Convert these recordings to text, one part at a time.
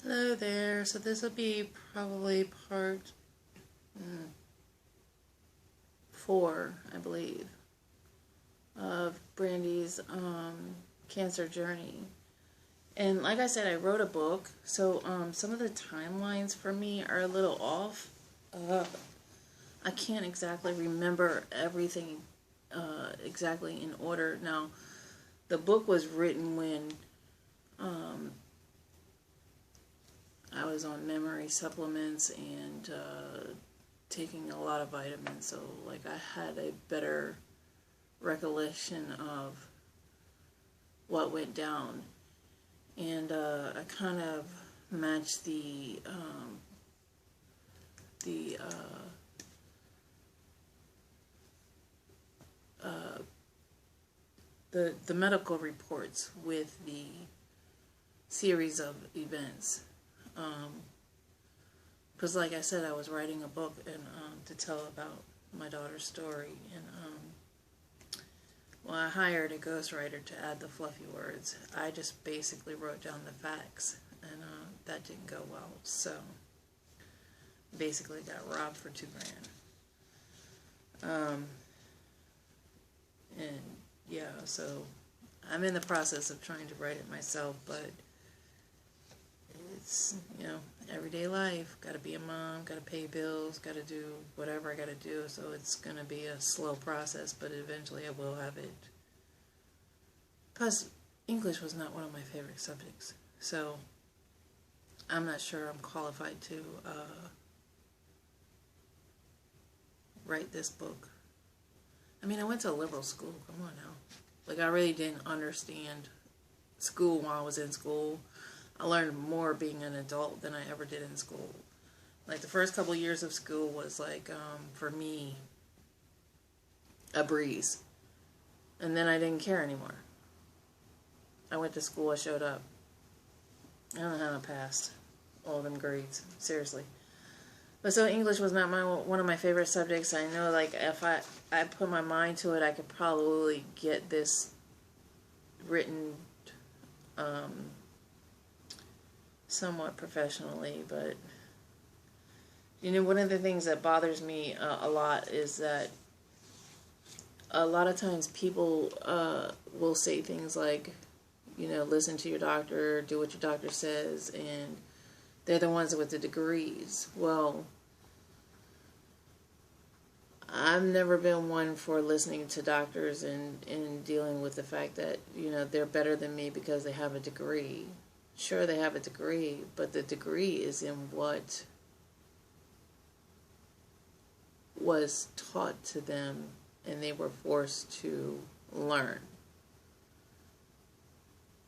Hello there. So this will be probably part 4, I believe, of Brandy's cancer journey. And like I said, I wrote a book, so some of the timelines for me are a little off. I can't exactly remember everything exactly in order. Now, the book was written when I was on memory supplements and taking a lot of vitamins, so like I had a better recollection of what went down, and I kind of matched the the medical reports with the series of events. Because like I said, I was writing a book and to tell about my daughter's story, and well, I hired a ghostwriter to add the fluffy words. I just basically wrote down the facts, and that didn't go well, so basically got robbed for $2,000. And yeah, so I'm in the process of trying to write it myself, but it's, everyday life. Got to be a mom, got to pay bills, got to do whatever I got to do. So it's going to be a slow process, but eventually I will have it. Plus, English was not one of my favorite subjects, so I'm not sure I'm qualified to write this book. I mean, I went to a liberal school. Come on now. Like, I really didn't understand school while I was in school. I learned more being an adult than I ever did in school. Like, the first couple years of school was, like, for me, a breeze. And then I didn't care anymore. I went to school, I showed up. I don't know how I passed all them grades. Seriously. But so English was not one of my favorite subjects. I know, like, if I put my mind to it, I could probably get this written somewhat professionally. But, one of the things that bothers me a lot is that a lot of times people will say things like, listen to your doctor, do what your doctor says, and they're the ones with the degrees. Well, I've never been one for listening to doctors and dealing with the fact that, they're better than me because they have a degree. Sure, they have a degree, but the degree is in what was taught to them and they were forced to learn.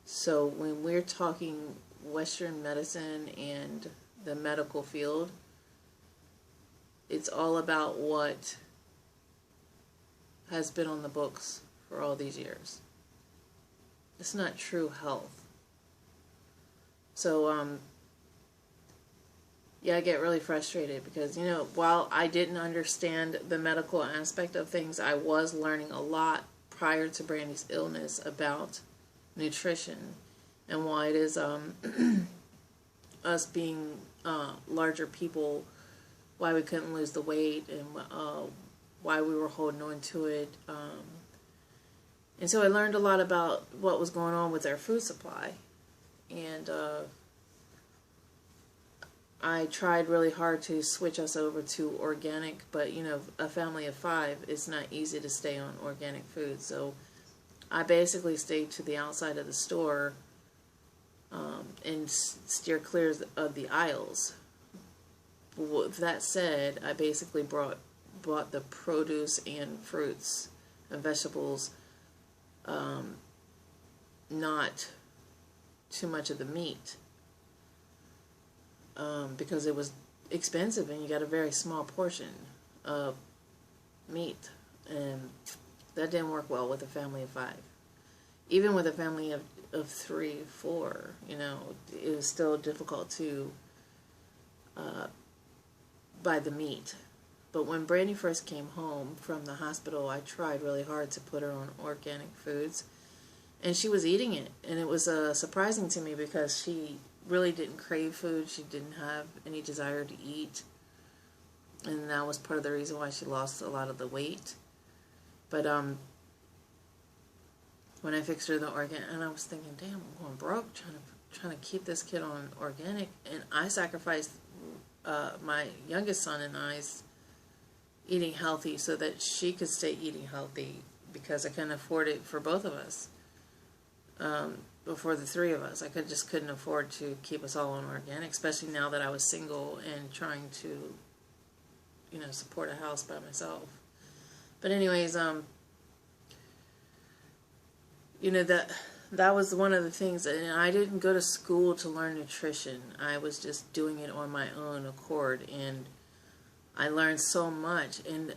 So when we're talking Western medicine and the medical field, it's all about what has been on the books for all these years. It's not true health. So, yeah, I get really frustrated because, while I didn't understand the medical aspect of things, I was learning a lot prior to Brandy's illness about nutrition and why it is us being larger people, why we couldn't lose the weight, and why we were holding on to it. And so I learned a lot about what was going on with our food supply. And I tried really hard to switch us over to organic, but, a family of 5, it's not easy to stay on organic food. So I basically stayed to the outside of the store and steer clear of the aisles. But with that said, I basically bought the produce and fruits and vegetables, not too much of the meat, because it was expensive and you got a very small portion of meat, and that didn't work well with a family of 5. Even with a family of 3, 4, it was still difficult to buy the meat. But when Brandy first came home from the hospital, I tried really hard to put her on organic foods. And she was eating it, and it was surprising to me because she really didn't crave food. She didn't have any desire to eat, and that was part of the reason why she lost a lot of the weight. But when I fixed her the organic, and I was thinking, damn, I'm going broke trying to keep this kid on organic, and I sacrificed my youngest son and I's eating healthy so that she could stay eating healthy, because I couldn't afford it for both of us. For the three of us, I just couldn't afford to keep us all on organic, especially now that I was single and trying to, support a house by myself. But anyways, that was one of the things, and I didn't go to school to learn nutrition. I was just doing it on my own accord, and I learned so much. And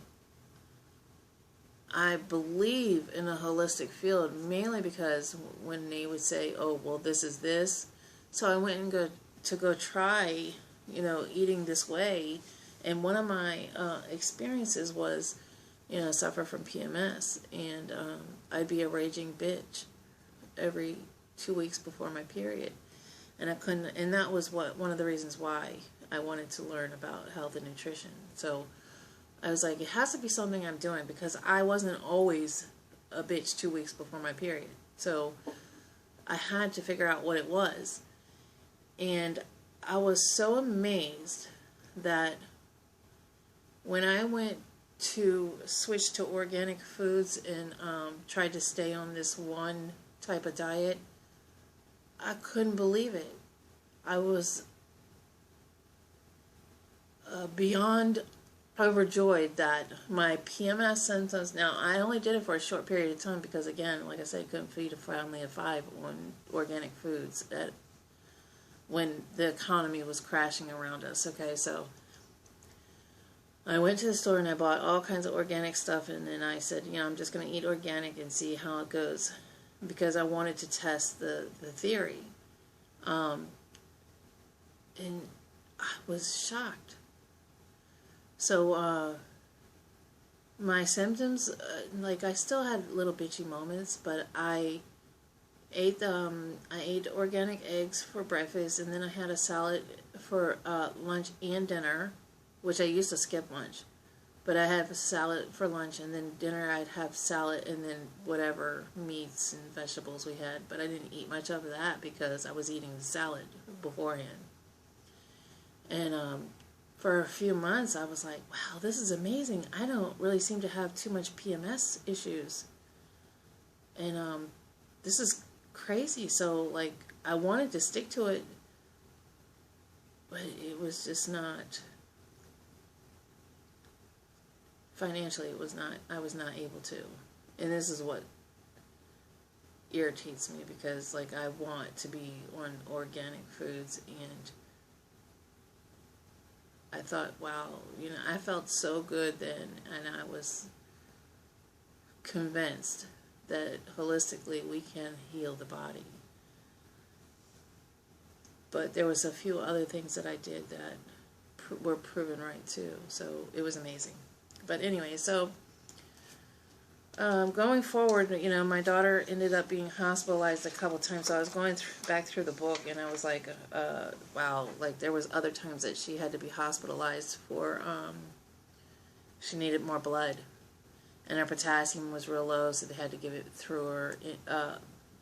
I believe in a holistic field mainly because when they would say, oh, well, this is this. So I went and go try, eating this way. And one of my experiences was, suffer from PMS. And I'd be a raging bitch every 2 weeks before my period. And I couldn't, and that was one of the reasons why I wanted to learn about health and nutrition. So I was like, it has to be something I'm doing, because I wasn't always a bitch 2 weeks before my period. So I had to figure out what it was. And I was so amazed that when I went to switch to organic foods and tried to stay on this one type of diet, I couldn't believe it. I was beyond overjoyed that my PMS symptoms, now I only did it for a short period of time because, again, like I said, I couldn't feed a family of 5 on organic foods when the economy was crashing around us. Okay, so I went to the store and I bought all kinds of organic stuff, and then I said, I'm just going to eat organic and see how it goes, because I wanted to test the theory. And I was shocked. So, my symptoms, I still had little bitchy moments, but I ate organic eggs for breakfast, and then I had a salad for lunch and dinner, which I used to skip lunch. But I had a salad for lunch, and then dinner I'd have salad and then whatever meats and vegetables we had. But I didn't eat much of that because I was eating the salad beforehand. And for a few months, I was like, wow, this is amazing. I don't really seem to have too much PMS issues. And this is crazy. So, I wanted to stick to it, but it was just not, financially, I was not able to. And this is what irritates me, because, I want to be on organic foods, and I thought, wow, I felt so good then, and I was convinced that holistically we can heal the body. But there was a few other things that I did that were proven right too, so it was amazing. But anyway, so going forward, my daughter ended up being hospitalized a couple times. So I was going back through the book, and I was like, wow, there was other times that she had to be hospitalized for, she needed more blood, and her potassium was real low, so they had to give it through her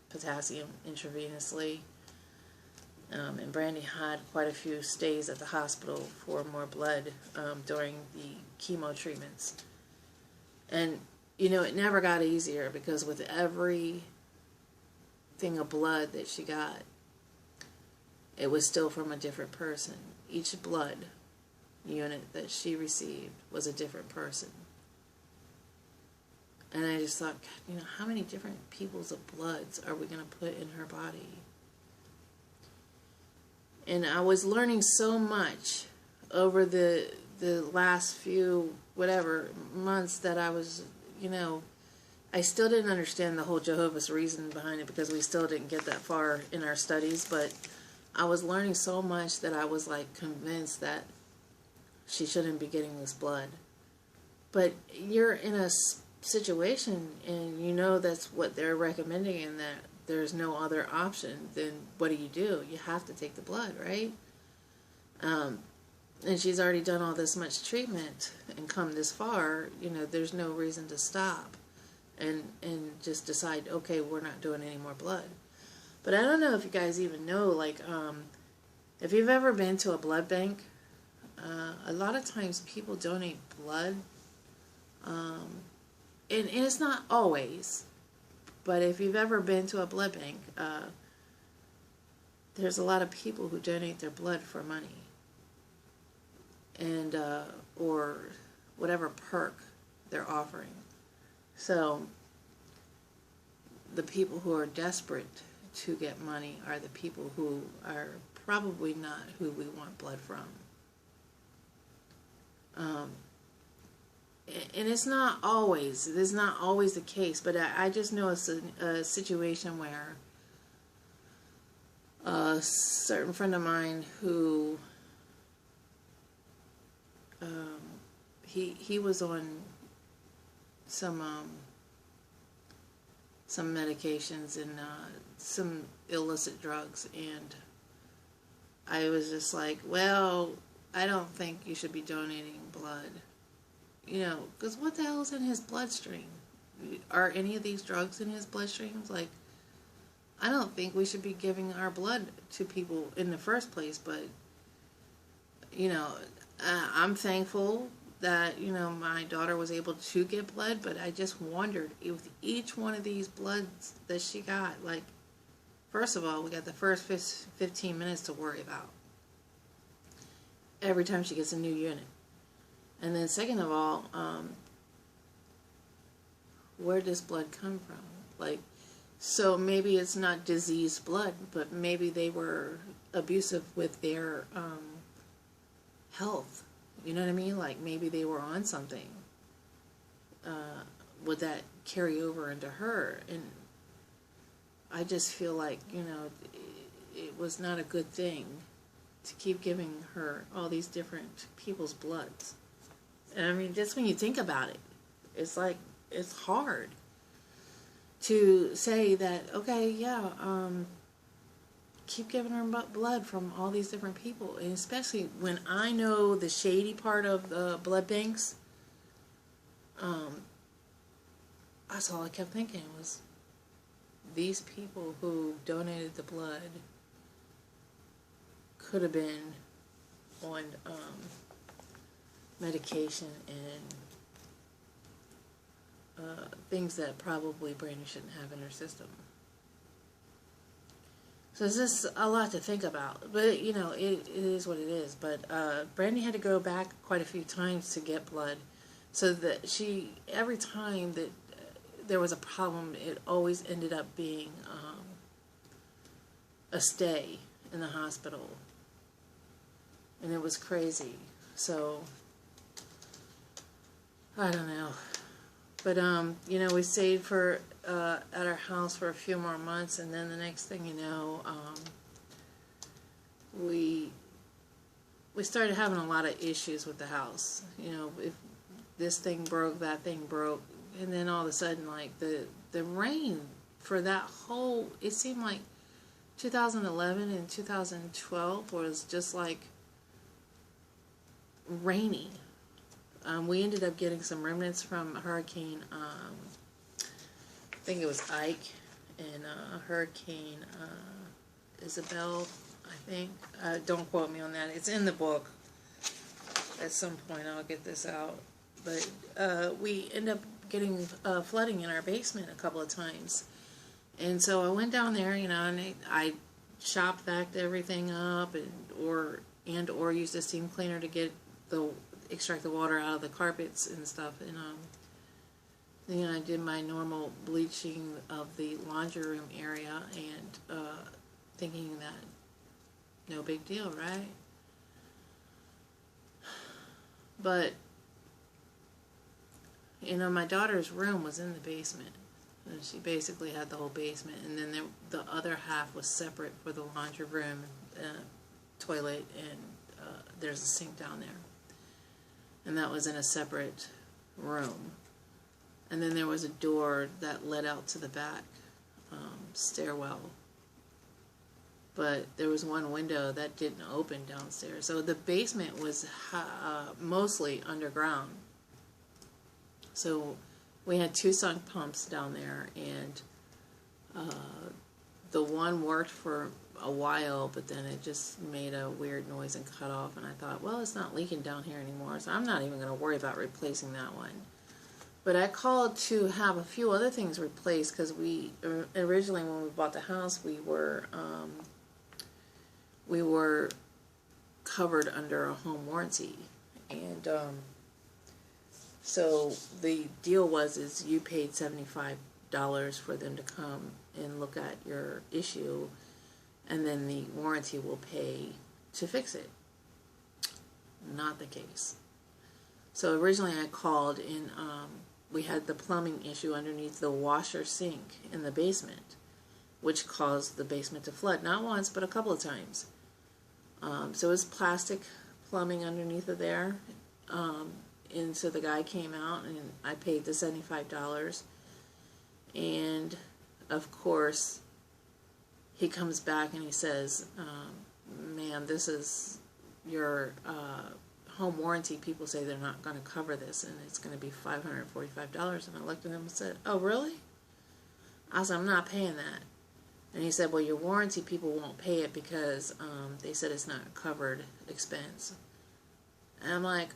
potassium intravenously. And Brandy had quite a few stays at the hospital for more blood during the chemo treatments. And it never got easier, because with every thing of blood that she got, it was still from a different person. Each blood unit that she received was a different person. And I just thought, God, how many different peoples of bloods are we going to put in her body? And I was learning so much over the last few, months that I was, I still didn't understand the whole Jehovah's reason behind it, because we still didn't get that far in our studies. But I was learning so much that I was convinced that she shouldn't be getting this blood. But you're in a situation, and that's what they're recommending, and that there's no other option, then what do? You have to take the blood, right? And she's already done all this much treatment and come this far, there's no reason to stop and just decide, okay, we're not doing any more blood. But I don't know if you guys even know, like, if you've ever been to a blood bank, a lot of times people donate blood, and it's not always, but if you've ever been to a blood bank, there's a lot of people who donate their blood for money, and or whatever perk they're offering. So the people who are desperate to get money are the people who are probably not who we want blood from. And it's not always the case, but I just know it's a situation where a certain friend of mine who he was on some medications and some illicit drugs, and I was just like, well, I don't think you should be donating blood, because what the hell is in his bloodstream? Are any of these drugs in his bloodstreams? Like, I don't think we should be giving our blood to people in the first place, but I'm thankful that, my daughter was able to get blood, but I just wondered if each one of these bloods that she got, like, first of all, we got the first 15 minutes to worry about every time she gets a new unit. And then second of all, where does blood come from? Like, so maybe it's not diseased blood, but maybe they were abusive with their health. You know what I mean? Like, maybe they were on something. Would that carry over into her? And I just feel like, it was not a good thing to keep giving her all these different people's bloods. And I mean, just when you think about it, it's like, it's hard to say that, okay, yeah, keep giving her blood from all these different people. And especially when I know the shady part of the blood banks, that's all I kept thinking was these people who donated the blood could have been on medication and things that probably Brandy shouldn't have in her system. So it's just a lot to think about. But, it is what it is. But Brandy had to go back quite a few times to get blood. So that every time that there was a problem, it always ended up being a stay in the hospital. And it was crazy. So, I don't know. But, we stayed at our house for a few more months, and then the next thing you know, we started having a lot of issues with the house. If this thing broke, that thing broke, and then all of a sudden, like, the rain for that whole, it seemed like 2011 and 2012 was just like rainy. We ended up getting some remnants from Hurricane, I think it was Ike, and Hurricane Isabel, I think. Don't quote me on that. It's in the book. At some point I'll get this out. But we end up getting flooding in our basement a couple of times. And so I went down there, and I shop vacuumed everything up, or used a steam cleaner to extract the water out of the carpets and stuff. And then I did my normal bleaching of the laundry room area, and thinking that no big deal, right? But my daughter's room was in the basement. And she basically had the whole basement, and then the other half was separate for the laundry room, toilet, and there's a sink down there. And that was in a separate room. And then there was a door that led out to the back stairwell. But there was one window that didn't open downstairs. So the basement was mostly underground. So we had 2 sunk pumps down there, and the one worked for a while, but then it just made a weird noise and cut off. And I thought, well, it's not leaking down here anymore, so I'm not even going to worry about replacing that one. But I called to have a few other things replaced, because we originally, when we bought the house, we were covered under a home warranty, and so the deal is you paid $75 for them to come and look at your issue, and then the warranty will pay to fix it. Not the case. So originally I called, and we had the plumbing issue underneath the washer sink in the basement, which caused the basement to flood, not once but a couple of times. So it was plastic plumbing underneath of there, and so the guy came out, and I paid the $75, and of course he comes back and he says, ma'am, this is your home warranty. People say they're not going to cover this, and it's going to be $545. And I looked at him and said, oh, really? I said, I'm not paying that. And he said, well, your warranty people won't pay it because they said it's not a covered expense. And I'm like,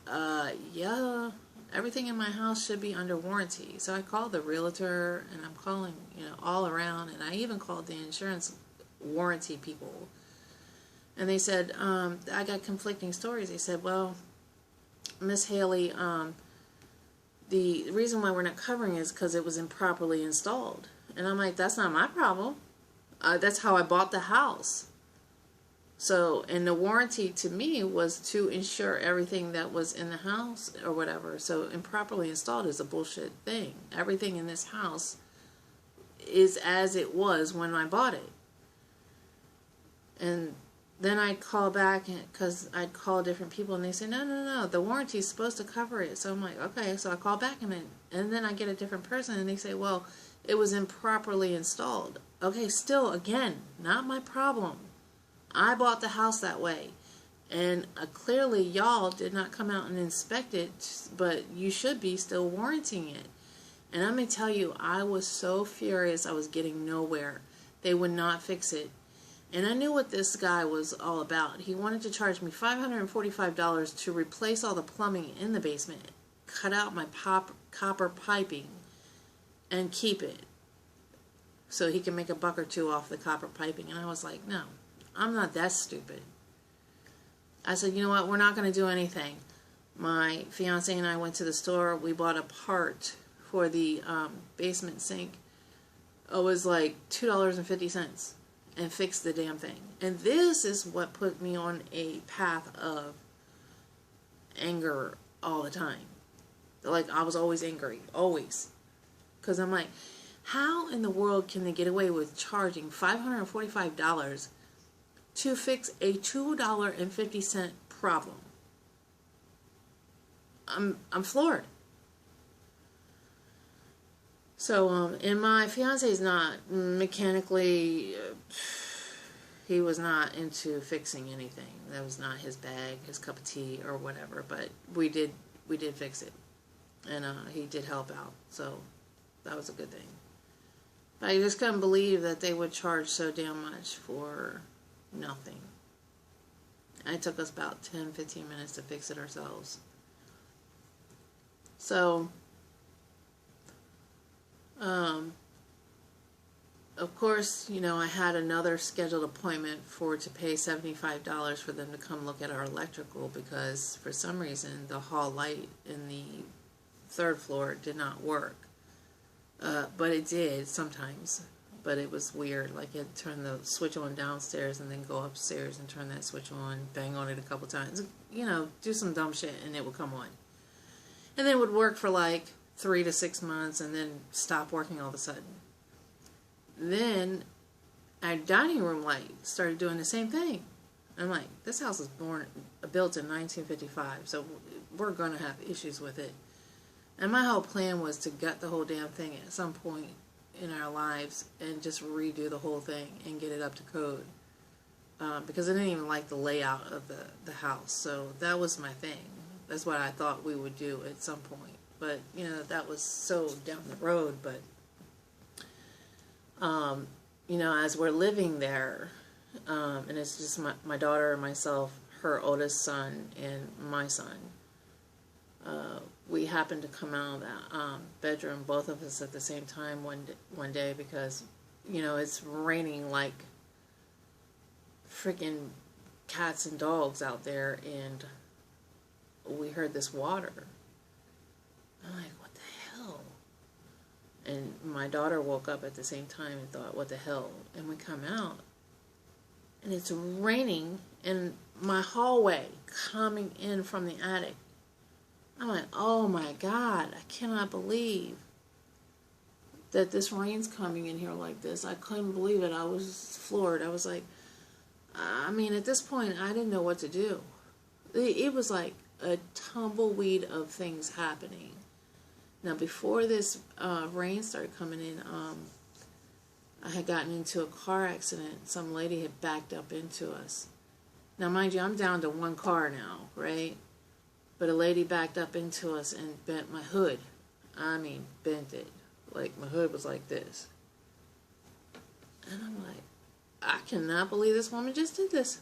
yeah, everything in my house should be under warranty. So I called the realtor, and I'm calling, all around, and I even called the insurance warranty people. And they said, I got conflicting stories. They said, well, Miss Haley, the reason why we're not covering is because it was improperly installed. And I'm like, that's not my problem. That's how I bought the house. So, and the warranty to me was to insure everything that was in the house or whatever. So improperly installed is a bullshit thing. Everything in this house is as it was when I bought it. And then I'd call back, because I'd call different people, and they say, no, the warranty is supposed to cover it. So I'm like, okay. So I call back, and then I get a different person, and they say, well, it was improperly installed. Okay, still, again, not my problem. I bought the house that way. And clearly y'all did not come out and inspect it, but you should be still warranting it. And I'm going to tell you, I was so furious. I was getting nowhere. They would not fix it. And I knew what this guy was all about. He wanted to charge me $545 to replace all the plumbing in the basement, cut out my copper piping, and keep it, so he can make $1 or $2 off the copper piping. And I was like, no, I'm not that stupid. I said, you know what, we're not going to do anything. My fiance and I went to the store. We bought a part for the basement sink. It was like $2.50. And fixed the damn thing. And this is what put me on a path of anger all the time. Like, I was always angry. Always. Because I'm like, how in the world can they get away with charging $545 to fix a $2.50 problem? I'm floored. So, and my fiance is not mechanically, he was not into fixing anything. That was not his bag, his cup of tea, or whatever. But we did fix it, and he did help out. So that was a good thing. But I just couldn't believe that they would charge so damn much for nothing. And it took us about 10-15 minutes to fix it ourselves. So, of course, I had another scheduled appointment to pay $75 for them to come look at our electrical, because for some reason the hall light in the 3rd floor did not work. But it did sometimes, but it was weird. Like, you'd turn the switch on downstairs and then go upstairs and turn that switch on, bang on it a couple times, do some dumb shit, and it would come on. And then it would work for like 3 to 6 months and then stop working all of a sudden. Then our dining room light started doing the same thing. I'm like, this house was built in 1955, so we're going to have issues with it. And my whole plan was to gut the whole damn thing at some point in our lives and just redo the whole thing and get it up to code. Because I didn't even like the layout of the house. So that was my thing. That's what I thought we would do at some point. But, you know, that was so down the road. But, you know, as we're living there, and it's just my daughter and myself, her oldest son, and my son, we happened to come out of that bedroom, both of us at the same time one day because, you know, it's raining like freaking cats and dogs out there, and we heard this water. I'm like, what the hell? And my daughter woke up at the same time and thought, what the hell? And we come out, and it's raining in my hallway coming in from the attic. I'm like, oh my God, I cannot believe that this rain's coming in here like this. I couldn't believe it. I was floored. I was like, I mean, at this point, I didn't know what to do. It was like a tumbleweed of things happening. Now, before this rain started coming in, I had gotten into a car accident. Some lady had backed up into us. Now, mind you, I'm down to one car now, right? But a lady backed up into us and bent my hood. I mean, bent it. Like, my hood was like this. And I'm like, I cannot believe this woman just did this.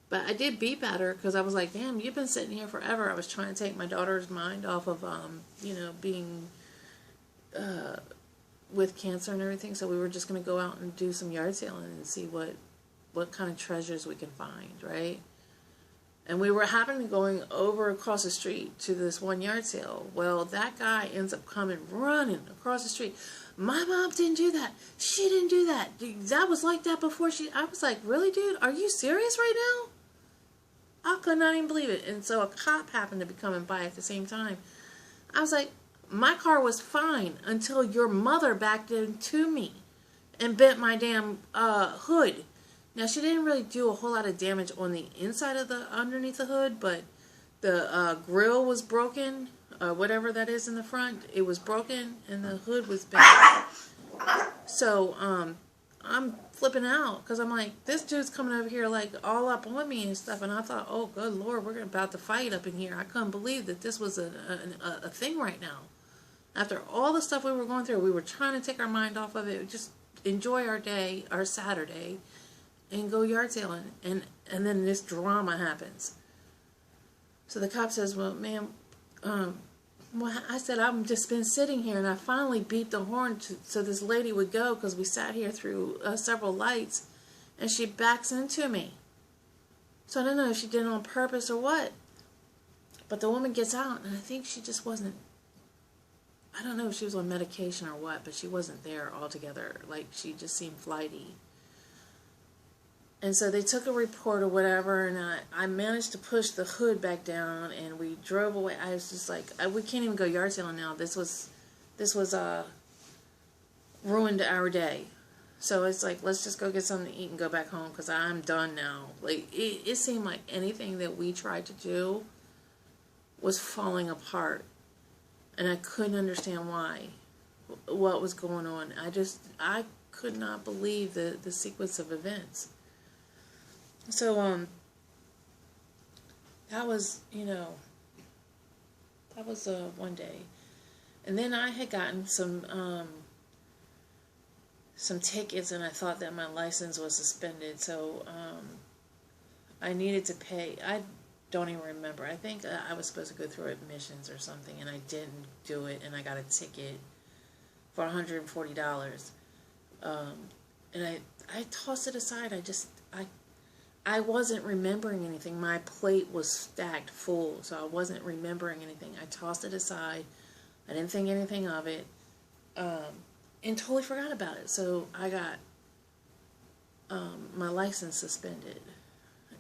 But I did beep at her because I was like, damn, you've been sitting here forever. I was trying to take my daughter's mind off of, you know, being with cancer and everything. So we were just going to go out and do some yard sailing and see what kind of treasures we can find, right? And we were happening going over across the street to this one yard sale. Well, that guy ends up coming running across the street. My mom didn't do that. She didn't do that. That was like that before I was like, really, dude? Are you serious right now? I could not even believe it. And so a cop happened to be coming by at the same time. I was like, my car was fine until your mother backed into me and bent my damn hood. Now, she didn't really do a whole lot of damage on the inside of underneath the hood, but the grill was broken, whatever that is in the front, it was broken, and the hood was bent. So, I'm flipping out, because I'm like, this dude's coming over here, like, all up on me and stuff, and I thought, oh, good Lord, we're about to fight up in here. I couldn't believe that this was a thing right now. After all the stuff we were going through, we were trying to take our mind off of it, just enjoy our day, our Saturday, and go yard sailing, and then this drama happens. So the cop says, well, ma'am, well, I said, I've just been sitting here, and I finally beeped the horn so this lady would go, because we sat here through several lights, and she backs into me. So I don't know if she did it on purpose or what, but the woman gets out, and I think she just wasn't, I don't know if she was on medication or what, but she wasn't there altogether. Like, she just seemed flighty. And so they took a report or whatever, and I managed to push the hood back down, and we drove away. I was just like, we can't even go yard sailing now. This was ruined our day. So it's like, let's just go get something to eat and go back home, because I'm done now. Like, it seemed like anything that we tried to do was falling apart, and I couldn't understand why, what was going on. I could not believe the sequence of events. So, that was, you know, that was one day. And then I had gotten some tickets, and I thought that my license was suspended, so I needed to pay. I don't even remember. I think I was supposed to go through admissions or something, and I didn't do it, and I got a ticket for $140. And I tossed it aside. I wasn't remembering anything. My plate was stacked full, so I wasn't remembering anything. I tossed it aside. I didn't think anything of it, and totally forgot about it. So I got my license suspended.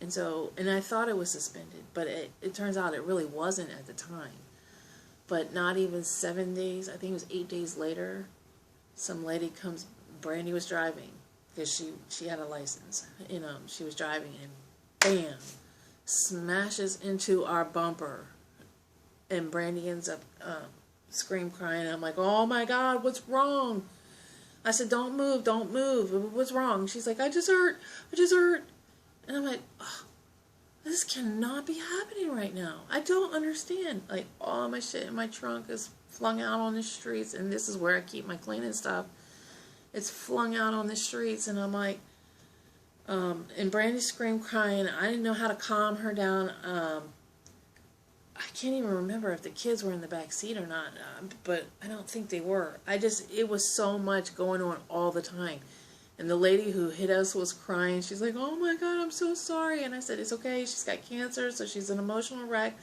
And I thought it was suspended, but it turns out it really wasn't at the time. But not even 7 days, I think it was 8 days later, some lady comes, Brandy was driving, because she had a license, you know, she was driving, and bam, smashes into our bumper, and Brandy ends up scream crying. I'm like, oh my God, what's wrong? I said, don't move, don't move. What's wrong? She's like, I just hurt. And I'm like, oh, this cannot be happening right now. I don't understand. Like, all my shit in my trunk is flung out on the streets, and this is where I keep my cleaning stuff. It's flung out on the streets, and I'm like, and Brandy screamed crying. I didn't know how to calm her down. I can't even remember if the kids were in the back seat or not, but I don't think they were. It was so much going on all the time. And the lady who hit us was crying. She's like, oh my God, I'm so sorry. And I said, it's okay. She's got cancer, so she's an emotional wreck.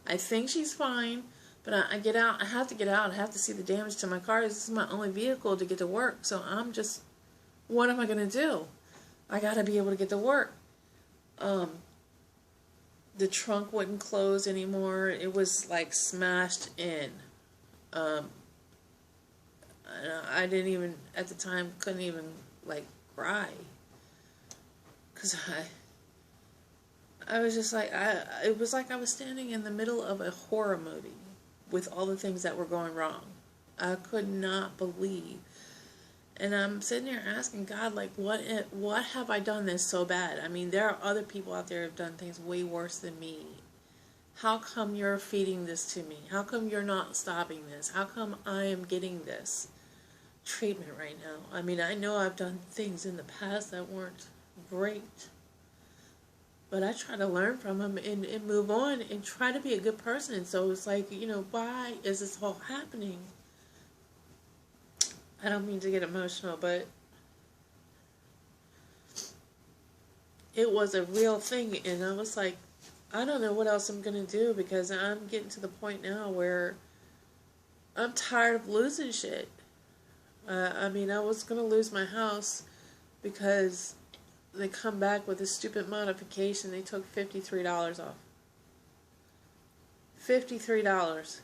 I think she's fine, but I get out. I have to get out. I have to see the damage to my car. This is my only vehicle to get to work. So I'm just, what am I going to do? I got to be able to get to work. The trunk wouldn't close anymore. It was like smashed in. I didn't even, at the time, couldn't even like cry. Because I was just like, it was like I was standing in the middle of a horror movie with all the things that were going wrong. I could not believe. And I'm sitting there asking God, like, what have I done this so bad? I mean, there are other people out there who have done things way worse than me. How come you're feeding this to me? How come you're not stopping this? How come I am getting this treatment right now? I mean, I know I've done things in the past that weren't great. But I try to learn from them and move on and try to be a good person. So it's like, why is this all happening? I don't mean to get emotional, but it was a real thing, and I was like, I don't know what else I'm going to do, because I'm getting to the point now where I'm tired of losing shit. I mean, I was going to lose my house because they come back with a stupid modification. They took $53 off. $53.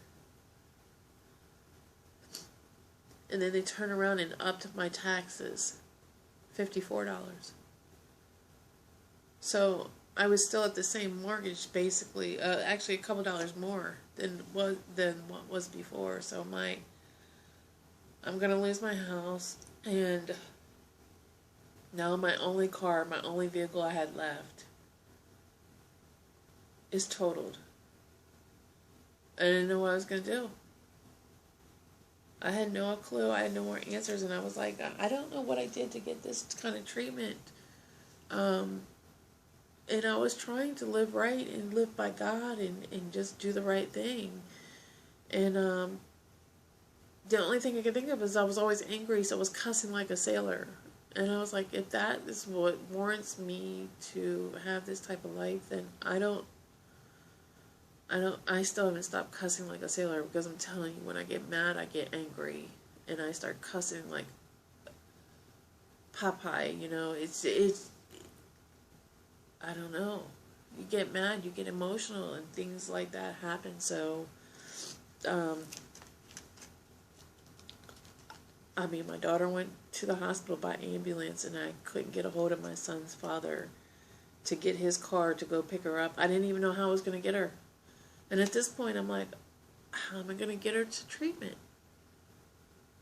And then they turn around and upped my taxes, $54. So I was still at the same mortgage, basically. Actually, a couple dollars more than what was before. So I'm gonna lose my house, and now my only car, my only vehicle I had left, is totaled. I didn't know what I was gonna do. I had no clue. I had no more answers, and I was like, I don't know what I did to get this kind of treatment. And I was trying to live right and live by God and just do the right thing. And the only thing I could think of is I was always angry, so I was cussing like a sailor. And I was like, if that is what warrants me to have this type of life, then I still haven't stopped cussing like a sailor, because I'm telling you, when I get mad, I get angry, and I start cussing like Popeye, it's, I don't know, you get mad, you get emotional, and things like that happen. So, I mean, my daughter went to the hospital by ambulance, and I couldn't get a hold of my son's father to get his car to go pick her up. I didn't even know how I was going to get her. And at this point, I'm like, how am I going to get her to treatment?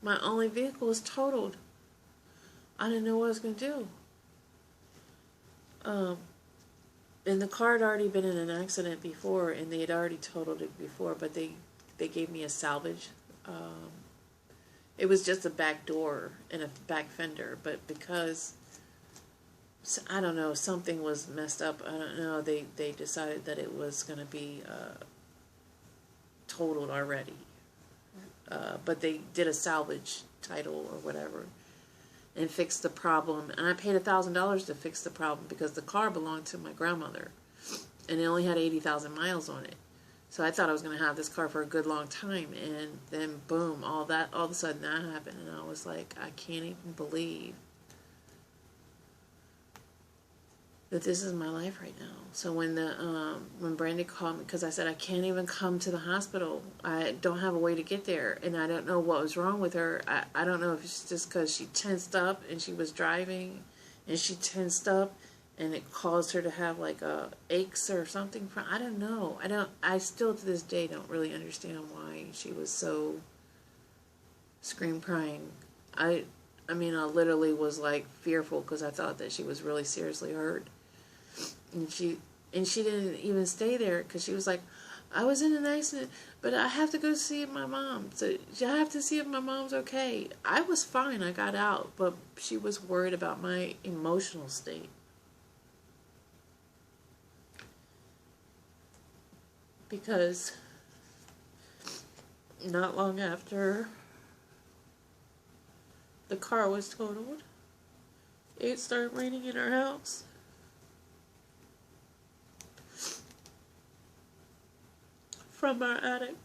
My only vehicle is totaled. I didn't know what I was going to do. And the car had already been in an accident before, and they had already totaled it before, but they gave me a salvage. It was just a back door and a back fender, but because, I don't know, something was messed up. I don't know, they decided that it was going to be totaled already. But they did a salvage title or whatever and fixed the problem. And I paid $1,000 to fix the problem because the car belonged to my grandmother, and it only had 80,000 miles on it. So I thought I was going to have this car for a good long time, and then boom, all of a sudden that happened, and I was like, I can't even believe that this is my life right now. So when Brandy called me, because I said I can't even come to the hospital, I don't have a way to get there, and I don't know what was wrong with her. I don't know if it's just because she tensed up and she was driving, and she tensed up and it caused her to have like aches or something. I don't know. I still to this day don't really understand why she was so scream crying. I mean, I literally was like fearful because I thought that she was really seriously hurt. And she didn't even stay there because she was like, I was in an accident, but I have to go see my mom. So I have to see if my mom's okay. I was fine. I got out, but she was worried about my emotional state. Because not long after the car was totaled, it started raining in our house. From our attic.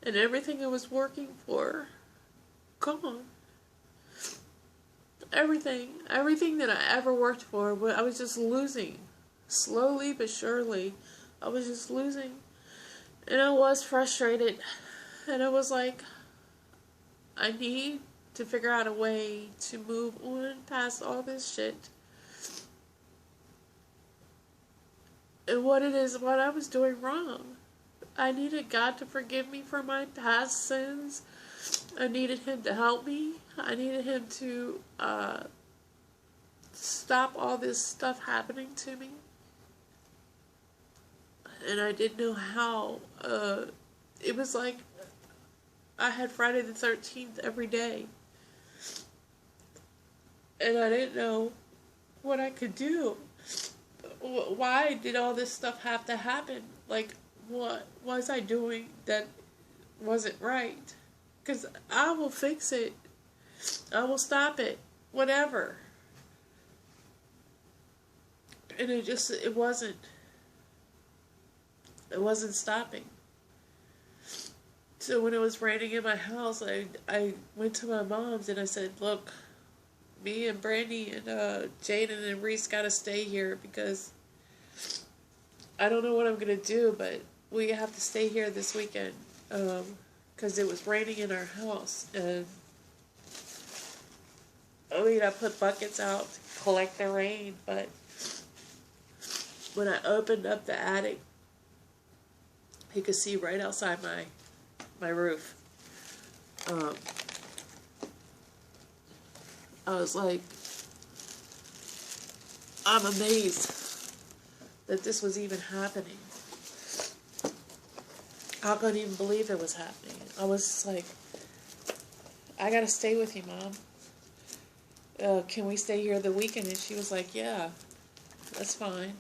And everything I was working for, gone. Everything that I ever worked for, I was just losing. Slowly but surely, I was just losing. And I was frustrated. And I was like, I need to figure out a way to move on past all this shit. And what I was doing wrong. I needed God to forgive me for my past sins. I needed Him to help me. I needed Him to stop all this stuff happening to me. And I didn't know how. It was like I had Friday the 13th every day. And I didn't know what I could do. Why did all this stuff have to happen? Like, what was I doing that wasn't right? Because I will fix it. I will stop it. Whatever. And it wasn't stopping. So when it was raining in my house, I went to my mom's and I said, look, me and Brandy and Jaden and Reese gotta stay here because I don't know what I'm gonna do, but we have to stay here this weekend because it was raining in our house. And I mean, I put buckets out to collect the rain, but when I opened up the attic, you could see right outside my roof. I was like, I'm amazed that this was even happening. I couldn't even believe it was happening. I was just like, I gotta stay with you, Mom. Can we stay here the weekend? And she was like, yeah, that's fine.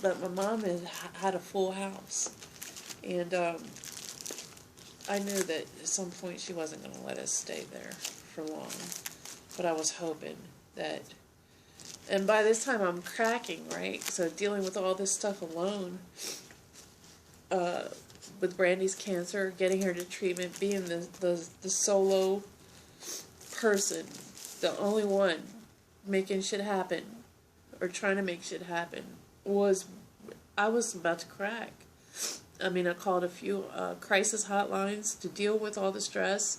But my mom had a full house. And I knew that at some point she wasn't going to let us stay there for long. But I was hoping that... And by this time I'm cracking, right? So dealing with all this stuff alone, with Brandy's cancer, getting her to treatment, being the solo person, the only one making shit happen, or trying to make shit happen, I was about to crack. I mean, I called a few crisis hotlines to deal with all the stress,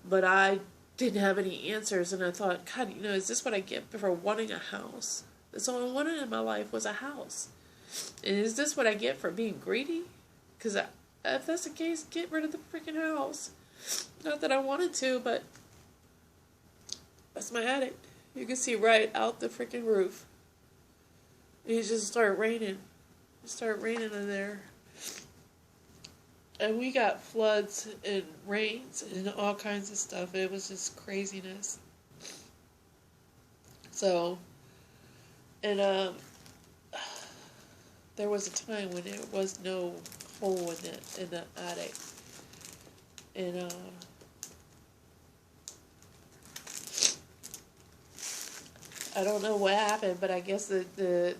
but I didn't have any answers, and I thought, God, is this what I get for wanting a house? That's all I wanted in my life was a house. And is this what I get for being greedy? Because if that's the case, get rid of the freaking house. Not that I wanted to, but that's my attic. You can see right out the freaking roof. It just started raining. It started raining in there. And we got floods and rains and all kinds of stuff. It was just craziness. So, and there was a time when there was no hole in the attic. And I don't know what happened, but I guess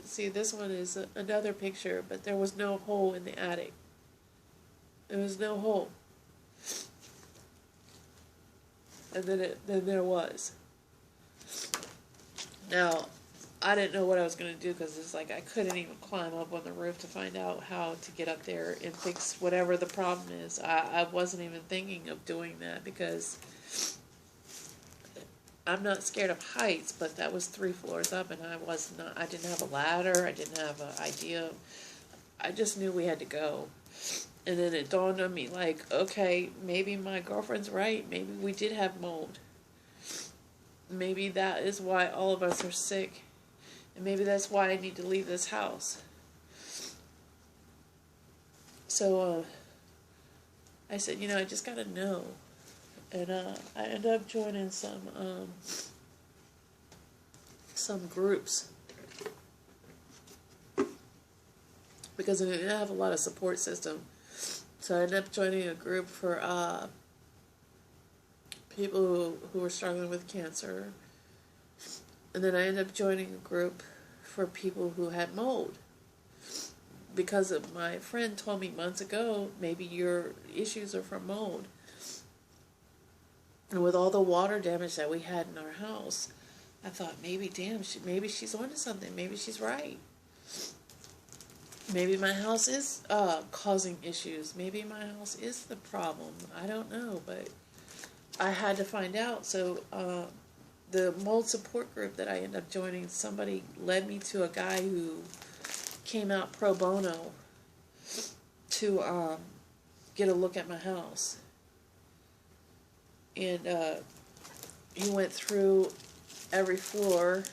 see, this one is another picture, but there was no hole in the attic. There was no hole. And then there was. Now, I didn't know what I was going to do because it's like I couldn't even climb up on the roof to find out how to get up there and fix whatever the problem is. I wasn't even thinking of doing that because I'm not scared of heights, but that was 3 floors up, and I didn't have a ladder, I didn't have an idea. I just knew we had to go. And then it dawned on me, like, okay, maybe my girlfriend's right. Maybe we did have mold. Maybe that is why all of us are sick. And maybe that's why I need to leave this house. So, I said, I just gotta know. And I ended up joining some groups. Because I didn't have a lot of support system. So I ended up joining a group for people who were struggling with cancer. And then I ended up joining a group for people who had mold. Because of my friend told me months ago, maybe your issues are from mold. And with all the water damage that we had in our house, I thought, maybe she's onto something. Maybe she's right. Maybe my house is causing issues. Maybe my house is the problem. I don't know, but I had to find out. So the mold support group that I ended up joining, somebody led me to a guy who came out pro bono to get a look at my house. And he went through every floor,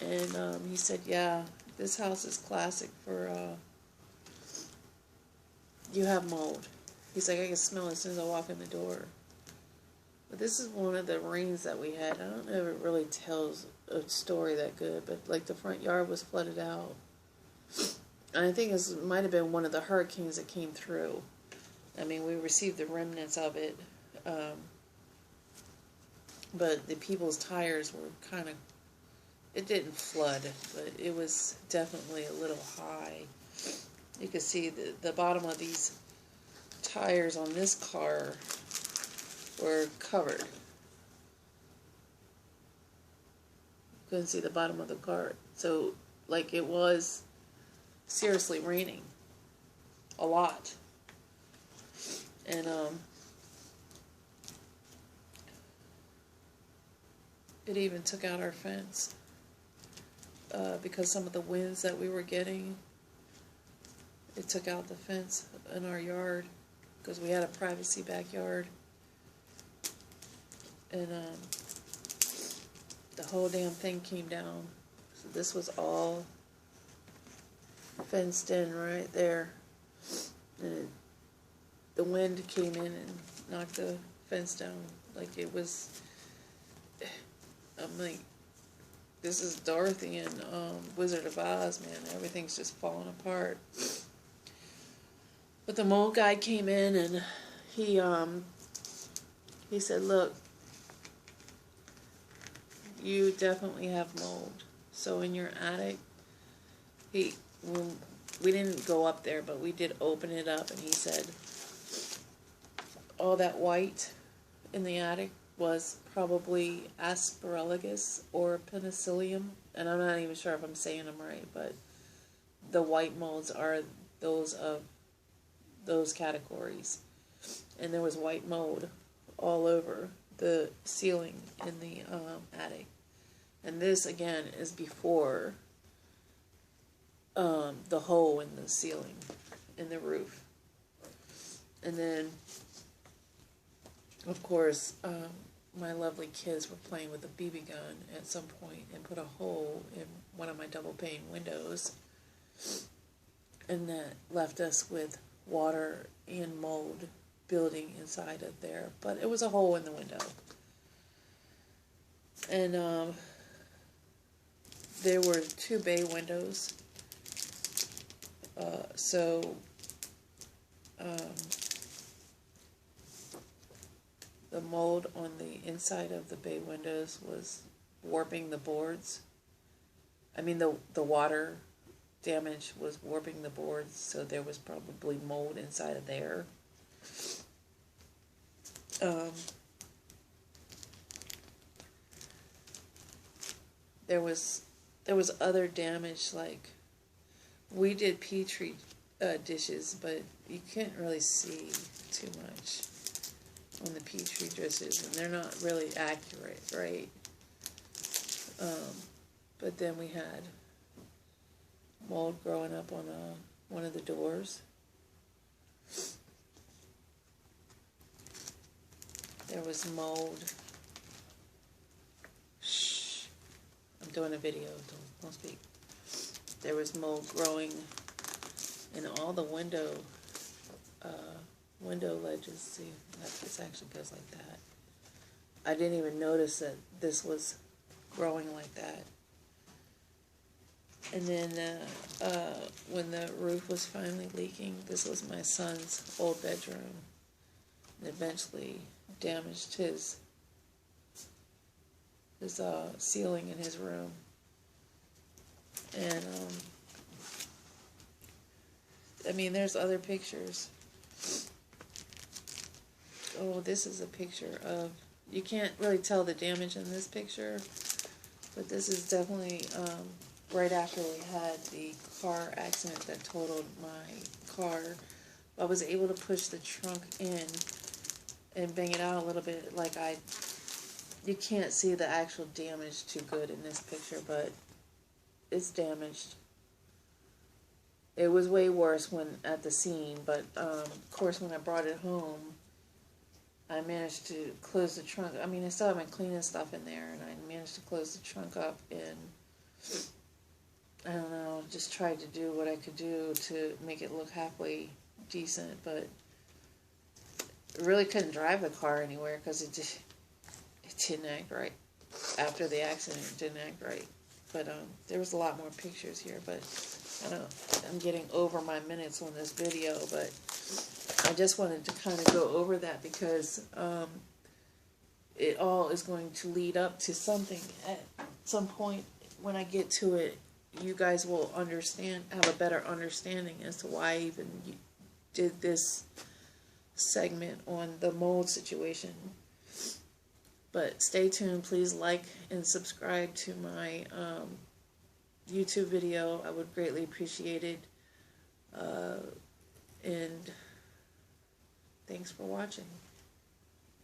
and he said, yeah, this house is classic for, you have mold. He's like, I can smell it as soon as I walk in the door. But this is one of the rains that we had. I don't know if it really tells a story that good, but like the front yard was flooded out. And I think it might have been one of the hurricanes that came through. I mean, we received the remnants of it. But the people's tires were kind of, it didn't flood, but it was definitely a little high. You could see the bottom of these tires on this car were covered. Couldn't see the bottom of the car. So, like, it was seriously raining. A lot. And, it even took out our fence. Because some of the winds that we were getting, it took out the fence in our yard. Because we had a privacy backyard. And, the whole damn thing came down. So this was all fenced in right there. And the wind came in and knocked the fence down. Like it was, I'm like, this is Dorothy and Wizard of Oz, man. Everything's just falling apart. But the mold guy came in and he said, look, you definitely have mold. So in your attic, we didn't go up there, but we did open it up, and he said all that white in the attic was probably asparagus or penicillium, and I'm not even sure if I'm saying them right, but the white molds are those of those categories. And there was white mold all over the ceiling in the attic. And this, again, is before the hole in the ceiling, in the roof. And then, of course, my lovely kids were playing with a BB gun at some point and put a hole in one of my double pane windows. And that left us with water and mold building inside of there. But it was a hole in the window. And there were 2 bay windows. The mold on the inside of the bay windows was warping the boards. I mean, the water damage was warping the boards, so there was probably mold inside of there. There was other damage, like we did Petri dishes, but you couldn't really see too much on the Petri dishes, and they're not really accurate, right? But then we had mold growing up on one of the doors. There was mold. Shh. I'm doing a video. Don't speak. There was mold growing in all the window ledges. See, this actually goes like that. I didn't even notice that this was growing like that. And then when the roof was finally leaking, this was my son's old bedroom. And eventually damaged his ceiling in his room. And I mean, there's other pictures. Oh, this is a picture of, you can't really tell the damage in this picture, but this is definitely right after we had the car accident that totaled my car. I was able to push the trunk in and bang it out a little bit. You can't see the actual damage too good in this picture, but it's damaged. It was way worse when at the scene, but of course when I brought it home, I managed to close the trunk. I mean, I still had my cleaning stuff in there, and I managed to close the trunk up, and I don't know, just tried to do what I could do to make it look halfway decent, but I really couldn't drive the car anywhere because it didn't act right. After the accident, it didn't act right. But there was a lot more pictures here, but I don't know, I'm getting over my minutes on this video, but I just wanted to kind of go over that because it all is going to lead up to something at some point. When I get to it, you guys will have a better understanding as to why I even did this segment on the mold situation. But stay tuned. Please like and subscribe to my YouTube video. I would greatly appreciate it. And thanks for watching.